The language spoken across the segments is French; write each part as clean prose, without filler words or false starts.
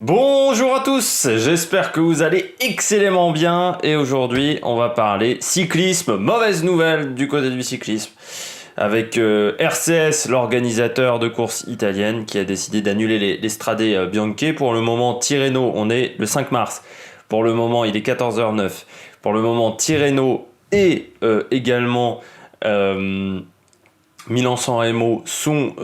Bonjour à tous, j'espère que vous allez excellemment bien et aujourd'hui on va parler cyclisme, mauvaise nouvelle du côté du cyclisme avec RCS, l'organisateur de courses italienne qui a décidé d'annuler les Strade Bianche. Pour le moment Tirreno, on est le 5 mars, pour le moment il est 14h09, pour le moment Tirreno et également Milan-San Remo sont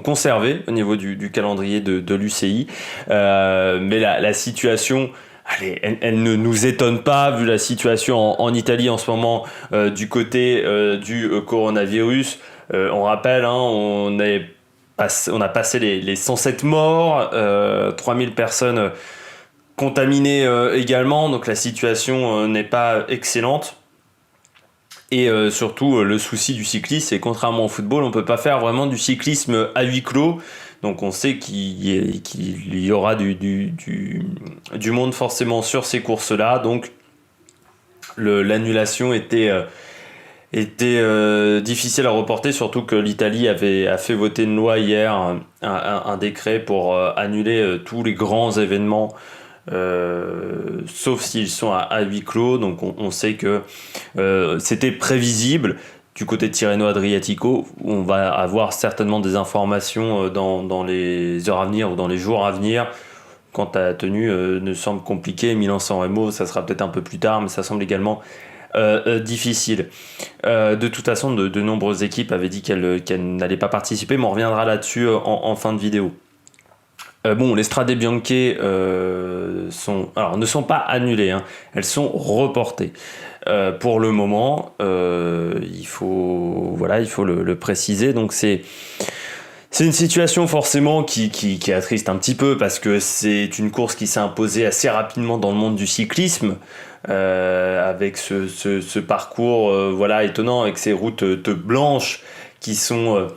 conservés au niveau du calendrier de l'UCI. Mais la situation, allez, elle ne nous étonne pas vu la situation en Italie en ce moment du côté du coronavirus. On rappelle, hein, on a passé les 107 morts, 3000 personnes contaminées également, donc la situation n'est pas excellente. Et surtout, le souci du cyclisme, c'est contrairement au football, on ne peut pas faire vraiment du cyclisme à huis clos. Donc on sait qu'il y aura du monde forcément sur ces courses-là. Donc l'annulation était difficile à reporter, surtout que l'Italie a fait voter une loi hier, un décret pour annuler tous les grands événements. Sauf s'ils sont à huis clos, donc on sait que c'était prévisible. Du côté de Tirreno Adriatico, on va avoir certainement des informations dans les heures à venir ou dans les jours à venir. Quant à la tenue, ne semble compliqué. Milan-San Remo, ça sera peut-être un peu plus tard, mais ça semble également difficile. De toute façon, de nombreuses équipes avaient dit qu'elles n'allaient pas participer, mais on reviendra là-dessus en fin de vidéo. Les Strade Bianche ne sont pas annulées, hein, elles sont reportées. Pour le moment, il faut le préciser. Donc c'est une situation forcément qui attriste un petit peu parce que c'est une course qui s'est imposée assez rapidement dans le monde du cyclisme, avec ce parcours étonnant, avec ces routes blanches qui sont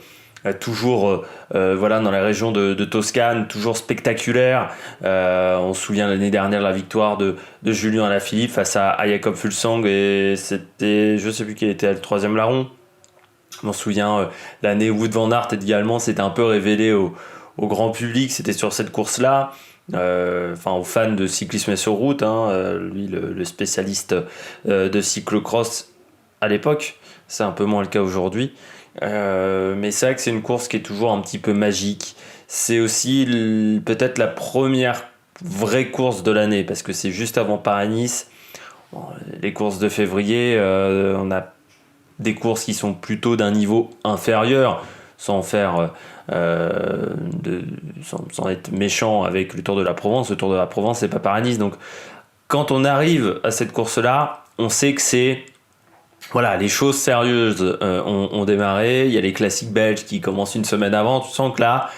toujours dans la région de Toscane, toujours spectaculaire. On se souvient l'année dernière la victoire de Julien Alaphilippe face à Jakob Fuglsang, et c'était, je sais plus qui était le troisième larron. Je m'en souviens, l'année où Wout van Aert également s'était un peu révélé au grand public, c'était sur cette course-là. Aux fans de cyclisme sur route, lui le spécialiste de cyclocross à l'époque. C'est un peu moins le cas aujourd'hui. Mais c'est vrai que c'est une course qui est toujours un petit peu magique. C'est aussi peut-être la première vraie course de l'année parce que c'est juste avant Paris-Nice. Les courses de février, on a des courses qui sont plutôt d'un niveau inférieur, sans faire sans être méchant avec le Tour de la Provence. Le Tour de la Provence, c'est pas Paris-Nice. Donc quand on arrive à cette course-là, on sait que c'est les choses sérieuses ont démarré. Il y a les classiques belges qui commencent une semaine avant. Tu sens que là,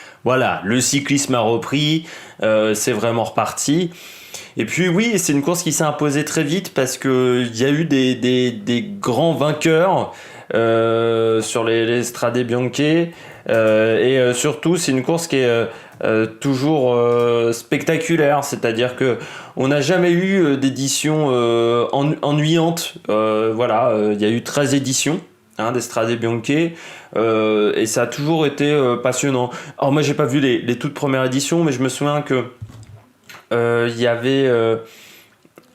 le cyclisme a repris, c'est vraiment reparti. Et puis oui, c'est une course qui s'est imposée très vite parce qu'il y a eu des grands vainqueurs sur les Strade Bianche. Et surtout, c'est une course qui est toujours spectaculaire, c'est-à-dire que on n'a jamais eu d'édition ennuyante. Il y a eu 13 éditions des Strade Bianche, et ça a toujours été passionnant. Alors moi j'ai pas vu les toutes premières éditions, mais je me souviens que il y avait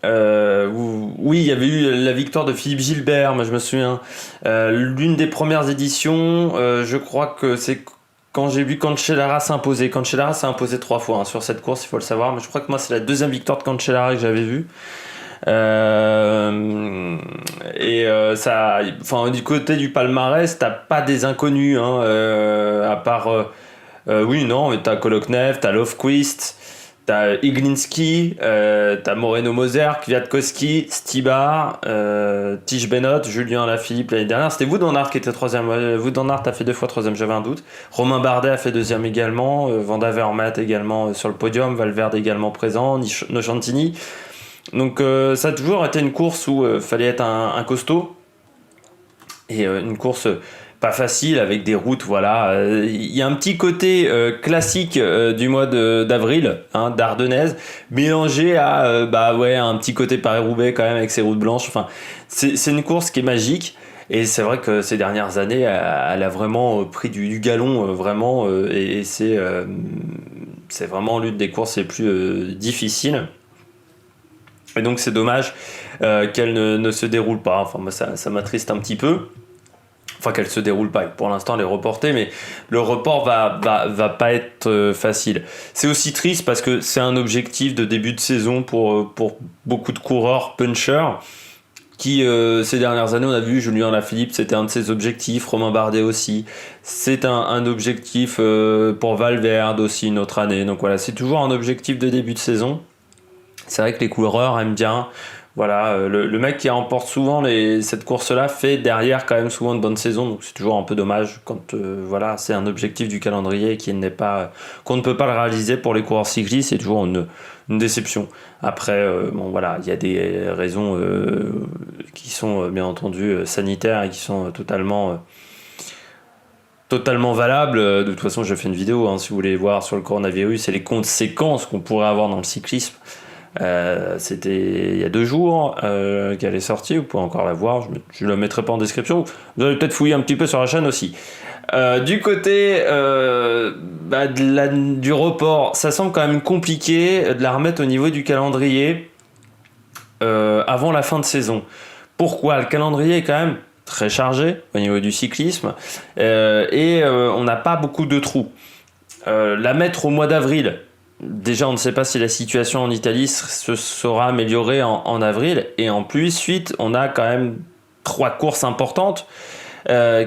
il y avait eu la victoire de Philippe Gilbert. Moi je me souviens, l'une des premières éditions, je crois que c'est quand j'ai vu Cancellara s'imposer. Cancellara s'est imposé 3 fois sur cette course, il faut le savoir, mais je crois que moi c'est la deuxième victoire de Cancellara que j'avais vue. Du côté du palmarès, t'as pas des inconnus, à part mais t'as Koloknev, t'as Lofquist, t'as Iglinski, t'as Moreno Moser, Kwiatkowski, Stibar, Tige Benoît, Julien Alaphilippe l'année dernière. C'était Wout van Aert qui était troisième. Wout van Aert a fait 2 fois troisième, j'avais un doute. Romain Bardet a fait deuxième également. Van Avermaet également sur le podium. Valverde également présent. Nocentini. Donc ça a toujours été une course où fallait être un costaud. Et une course pas facile avec des routes, il y a un petit côté classique du mois d'avril, d'Ardennaise, mélangé à un petit côté Paris-Roubaix quand même avec ses routes blanches. Enfin, c'est une course qui est magique, et c'est vrai que ces dernières années elle a vraiment pris du galon, vraiment, et c'est c'est vraiment l'une des courses les plus difficiles. Et donc c'est dommage qu'elle ne se déroule pas. Enfin, moi, ça m'attriste un petit peu. Enfin, qu'elle se déroule pas. Pour l'instant, elle est reportée, mais le report va pas être facile. C'est aussi triste parce que c'est un objectif de début de saison pour beaucoup de coureurs punchers qui, ces dernières années, on a vu Julien Lafilippe, c'était un de ses objectifs, Romain Bardet aussi. C'est un objectif pour Valverde aussi une autre année. Donc voilà, c'est toujours un objectif de début de saison. C'est vrai que les coureurs aiment bien. Voilà, le mec qui remporte souvent cette course-là fait derrière quand même souvent une bonne saison, donc c'est toujours un peu dommage quand voilà, c'est un objectif du calendrier qu'on ne peut pas le réaliser pour les coureurs cyclistes, c'est toujours une déception. Après, bon voilà, il y a des raisons qui sont bien entendu sanitaires et qui sont totalement valables. De toute façon, j'ai fait une vidéo, hein, si vous voulez voir sur le coronavirus et les conséquences qu'on pourrait avoir dans le cyclisme. C'était il y a 2 jours qu'elle est sortie, vous pouvez encore la voir, je ne la mettrai pas en description, vous allez peut-être fouiller un petit peu sur la chaîne aussi. Du côté du report, ça semble quand même compliqué de la remettre au niveau du calendrier avant la fin de saison. Pourquoi ? Le calendrier est quand même très chargé au niveau du cyclisme et on n'a pas beaucoup de trous. La mettre au mois d'avril, déjà, on ne sait pas si la situation en Italie se sera améliorée en avril. Et en plus, suite, on a quand même 3 courses importantes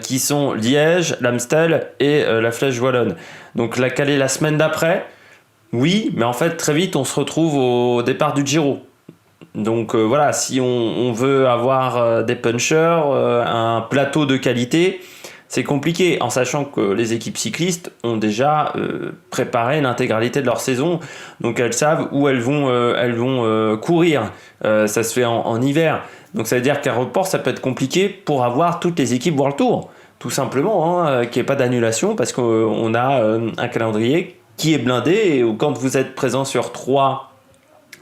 qui sont Liège, l'Amstel et la Flèche Wallonne. Donc la caler la semaine d'après, oui, mais en fait, très vite, on se retrouve au départ du Giro. Donc voilà, si on veut avoir des punchers, un plateau de qualité, c'est compliqué, en sachant que les équipes cyclistes ont déjà préparé l'intégralité de leur saison, donc elles savent où elles vont courir. Ça se fait en hiver, donc ça veut dire qu'un report, ça peut être compliqué pour avoir toutes les équipes voir le tour, tout simplement, qu'il n'y ait pas d'annulation, parce qu'on a un calendrier qui est blindé, et quand vous êtes présent sur 3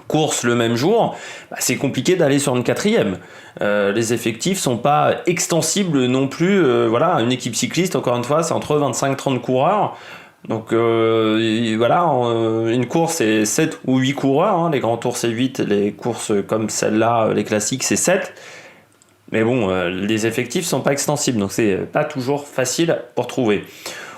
courses le même jour, c'est compliqué d'aller sur une 4e. Les effectifs sont pas extensibles non plus. Voilà, une équipe cycliste, encore une fois, c'est entre 25-30 coureurs. Donc voilà, une course c'est 7 ou 8 coureurs. Hein. Les grands tours c'est 8, les courses comme celle-là, les classiques c'est 7. Mais bon, les effectifs sont pas extensibles, donc c'est pas toujours facile pour trouver.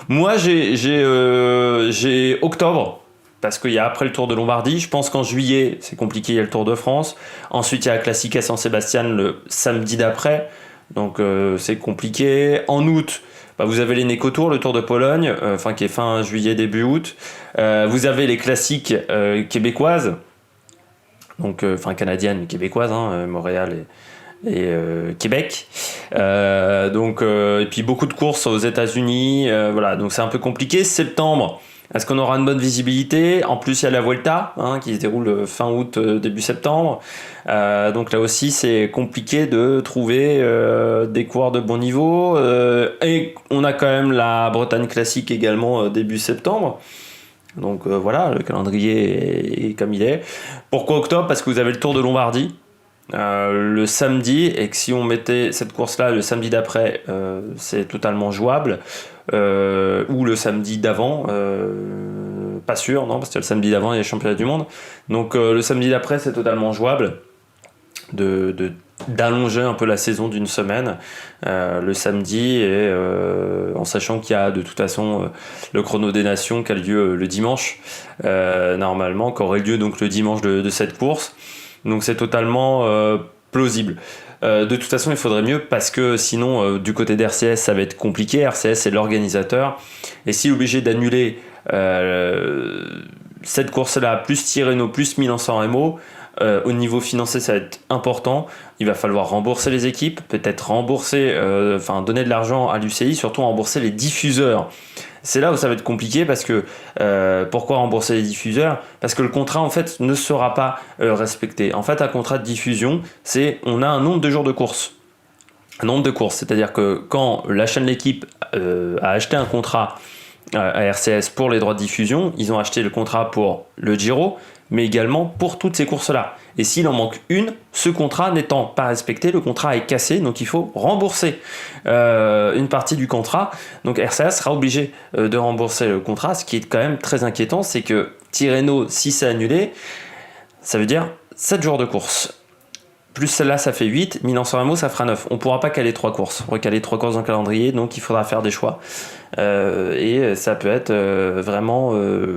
Moi j'ai octobre. Parce qu'il y a après le Tour de Lombardie, je pense qu'en juillet, c'est compliqué, il y a le Tour de France. Ensuite, il y a la Classica San Sebastian le samedi d'après, donc c'est compliqué. En août, vous avez les Néco-Tours, le Tour de Pologne, qui est fin juillet, début août. Vous avez les classiques québécoises, donc canadiennes, mais québécoises, Montréal et Québec. Et puis beaucoup de courses aux États-Unis, voilà, donc c'est un peu compliqué. Septembre. Est-ce qu'on aura une bonne visibilité ? En plus, il y a la Vuelta qui se déroule fin août, début septembre. Donc là aussi, c'est compliqué de trouver des coureurs de bon niveau. Et on a quand même la Bretagne classique également début septembre. Donc voilà, le calendrier est comme il est. Pourquoi octobre ? Parce que vous avez le Tour de Lombardie le samedi, et que si on mettait cette course-là le samedi d'après, c'est totalement jouable. Ou le samedi d'avant, pas sûr, non, parce que le samedi d'avant il y a les championnats du monde, donc le samedi d'après c'est totalement jouable d'allonger un peu la saison d'une semaine le samedi, et en sachant qu'il y a de toute façon le chrono des nations qui a lieu le dimanche, normalement, qui aurait lieu donc le dimanche de cette course, donc c'est totalement plausible. De toute façon, il faudrait mieux, parce que sinon, du côté d'RCS, ça va être compliqué. RCS, c'est l'organisateur. Et s'il est obligé d'annuler cette course-là, plus Tirreno, plus Milan-San Remo, au niveau financier, ça va être important. Il va falloir rembourser les équipes, peut-être donner de l'argent à l'UCI, surtout rembourser les diffuseurs. C'est là où ça va être compliqué, parce que pourquoi rembourser les diffuseurs ? Parce que le contrat en fait ne sera pas respecté. En fait, un contrat de diffusion, on a un nombre de jours de course. Un nombre de courses, c'est-à-dire que quand la chaîne L'équipe a acheté un contrat à RCS pour les droits de diffusion, ils ont acheté le contrat pour le Giro, mais également pour toutes ces courses-là. Et s'il en manque une, ce contrat n'étant pas respecté, le contrat est cassé, donc il faut rembourser une partie du contrat. Donc RCA sera obligé de rembourser le contrat. Ce qui est quand même très inquiétant, c'est que Tirreno, si c'est annulé, ça veut dire 7 jours de course. Plus celle-là, ça fait 8. Milan-San Remo, ça fera 9. On ne pourra pas caler 3 courses. On va caler 3 courses dans le calendrier, donc il faudra faire des choix. Et ça peut être vraiment...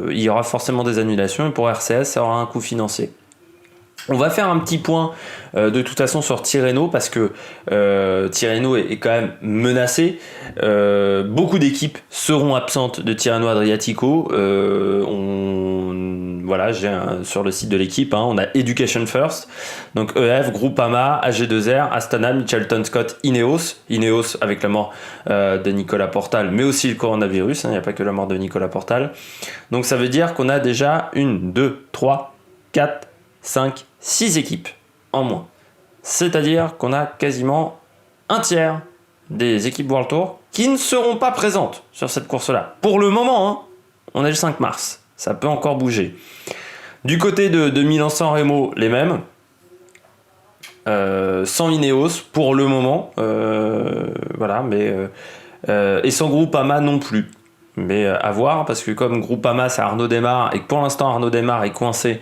il y aura forcément des annulations, et pour RCS, ça aura un coût financier. On va faire un petit point de toute façon sur Tirreno, parce que Tirreno est quand même menacé. Beaucoup d'équipes seront absentes de Tirreno Adriatico. Voilà, sur le site de l'équipe, on a Education First, donc EF, Groupama, AG2R, Astana, Mitchelton Scott, Ineos avec la mort de Nicolas Portal, mais aussi le coronavirus, il n'y a pas que la mort de Nicolas Portal. Donc ça veut dire qu'on a déjà 1, 2, 3, 4, 5, 6 équipes en moins. C'est-à-dire qu'on a quasiment un tiers des équipes World Tour qui ne seront pas présentes sur cette course-là. Pour le moment, on est le 5 mars. Ça peut encore bouger. Du côté de Milan-San Remo, les mêmes. Sans Ineos pour le moment. Voilà, mais et sans Groupama non plus. Mais à voir, parce que comme Groupama c'est Arnaud Démare, et que pour l'instant Arnaud Démare est coincé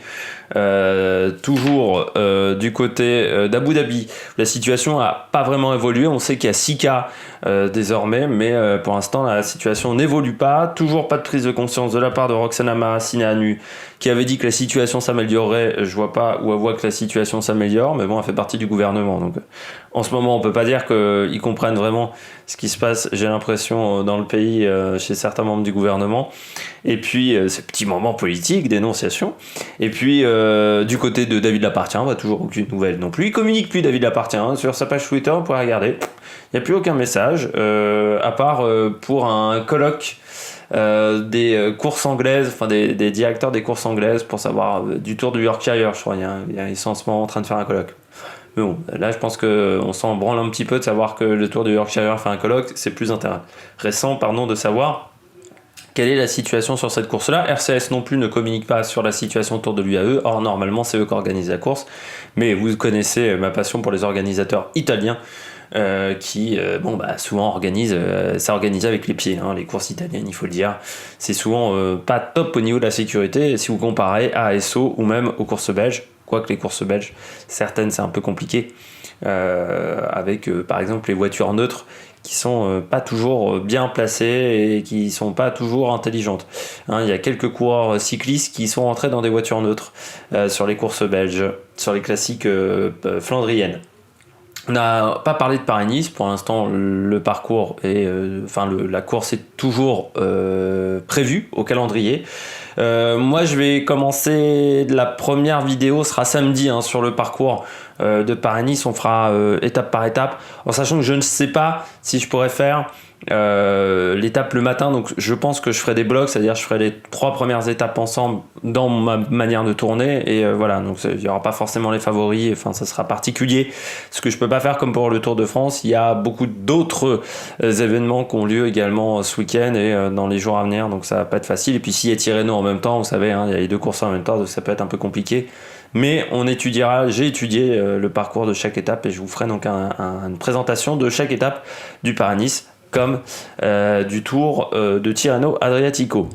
toujours du côté d'Abu Dhabi, la situation n'a pas vraiment évolué. On sait qu'il y a 6 cas désormais, mais pour l'instant la situation n'évolue pas. Toujours pas de prise de conscience de la part de Roxana Maracineanu, qui avait dit que la situation s'améliorerait. Je vois pas où elle voit que la situation s'améliore, mais bon, elle fait partie du gouvernement, donc en ce moment on peut pas dire qu'ils comprennent vraiment ce qui se passe, j'ai l'impression, dans le pays, chez certains membres du gouvernement. Et puis ces petits moments politiques, dénonciation. Et puis du côté de David Lapartien, toujours aucune nouvelle non plus. Il communique plus, David Lapartien, sur sa page Twitter, vous pouvez regarder. Il n'y a plus aucun message, à part pour un colloque des courses anglaises, enfin des directeurs des courses anglaises, pour savoir du Tour du Yorkshire, je crois. Ils sont en ce moment en train de faire un colloque. Mais bon, là je pense qu'on s'en branle un petit peu de savoir que le Tour du Yorkshire fait un colloque. C'est plus intéressant de savoir quelle est la situation sur cette course-là. RCS non plus ne communique pas sur la situation autour de l'UAE. Or, normalement, c'est eux qui organisent la course. Mais vous connaissez ma passion pour les organisateurs italiens qui souvent organisent, ça organise avec les pieds, les courses italiennes, il faut le dire. C'est souvent pas top au niveau de la sécurité si vous comparez à ASO ou même aux courses belges. Quoique les courses belges, certaines c'est un peu compliqué, avec par exemple les voitures neutres qui sont pas toujours bien placées et qui sont pas toujours intelligentes. Il y a quelques coureurs cyclistes qui sont entrés dans des voitures neutres sur les courses belges, sur les classiques flandriennes. On n'a pas parlé de Paris-Nice, pour l'instant le parcours la course est toujours prévue au calendrier. Moi je vais commencer, la première vidéo sera samedi sur le parcours de Paris-Nice, on fera étape par étape, en sachant que je ne sais pas si je pourrais faire l'étape le matin, donc je pense que je ferai des blocs, c'est-à-dire je ferai les 3 premières étapes ensemble dans ma manière de tourner, et voilà, donc il n'y aura pas forcément les favoris, ça sera particulier, ce que je peux pas faire comme pour le Tour de France. Il y a beaucoup d'autres événements qui ont lieu également ce week-end et dans les jours à venir, donc ça va pas être facile. Et puis s'il y a Tirreno en même temps, vous savez, il y a les 2 courses en même temps, donc ça peut être un peu compliqué. Mais j'ai étudié le parcours de chaque étape, et je vous ferai donc une présentation de chaque étape du Paris-Nice comme du Tour de Tirreno Adriatico.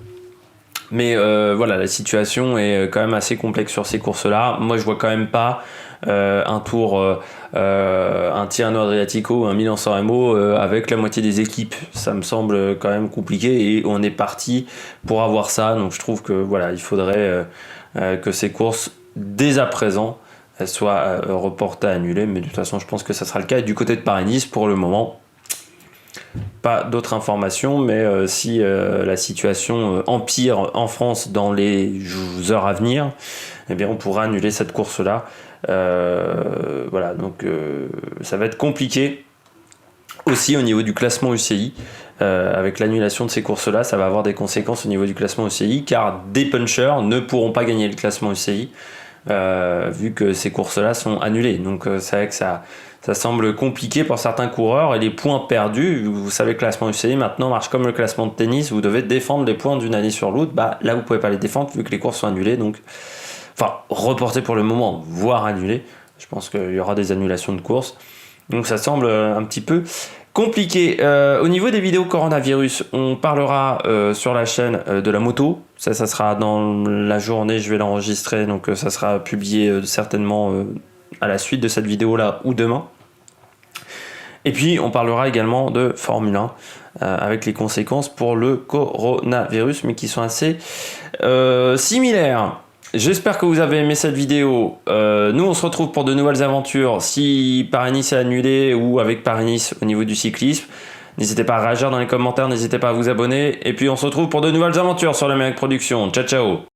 Mais voilà, la situation est quand même assez complexe sur ces courses-là. Moi, je vois quand même pas un Tirreno Adriatico ou un Milan-San Remo avec la moitié des équipes. Ça me semble quand même compliqué, et on est parti pour avoir ça. Donc je trouve que voilà, il faudrait que ces courses, dès à présent, elles soient reportées, annulées. Mais de toute façon, je pense que ça sera le cas. Et du côté de Paris-Nice, pour le moment, pas d'autres informations, mais si la situation empire en France dans les heures à venir, eh bien on pourra annuler cette course-là. Voilà, donc ça va être compliqué aussi au niveau du classement UCI. Avec l'annulation de ces courses-là, ça va avoir des conséquences au niveau du classement UCI, car des punchers ne pourront pas gagner le classement UCI vu que ces courses-là sont annulées. Donc c'est vrai que ça semble compliqué pour certains coureurs, et les points perdus, vous savez que le classement UCI maintenant marche comme le classement de tennis, vous devez défendre les points d'une année sur l'autre. Là vous pouvez pas les défendre vu que les courses sont annulées, donc reportées pour le moment, voire annulées. Je pense qu'il y aura des annulations de courses, donc ça semble un petit peu compliqué. Au niveau des vidéos coronavirus, on parlera sur la chaîne de la moto. Ça sera dans la journée, je vais l'enregistrer, donc ça sera publié certainement à la suite de cette vidéo-là ou demain. Et puis, on parlera également de Formule 1 avec les conséquences pour le coronavirus, mais qui sont assez similaires. J'espère que vous avez aimé cette vidéo. Nous, on se retrouve pour de nouvelles aventures. Si Paris-Nice est annulé ou avec Paris-Nice au niveau du cyclisme, n'hésitez pas à réagir dans les commentaires, n'hésitez pas à vous abonner. Et puis, on se retrouve pour de nouvelles aventures sur l'Amérique Production. Ciao, ciao!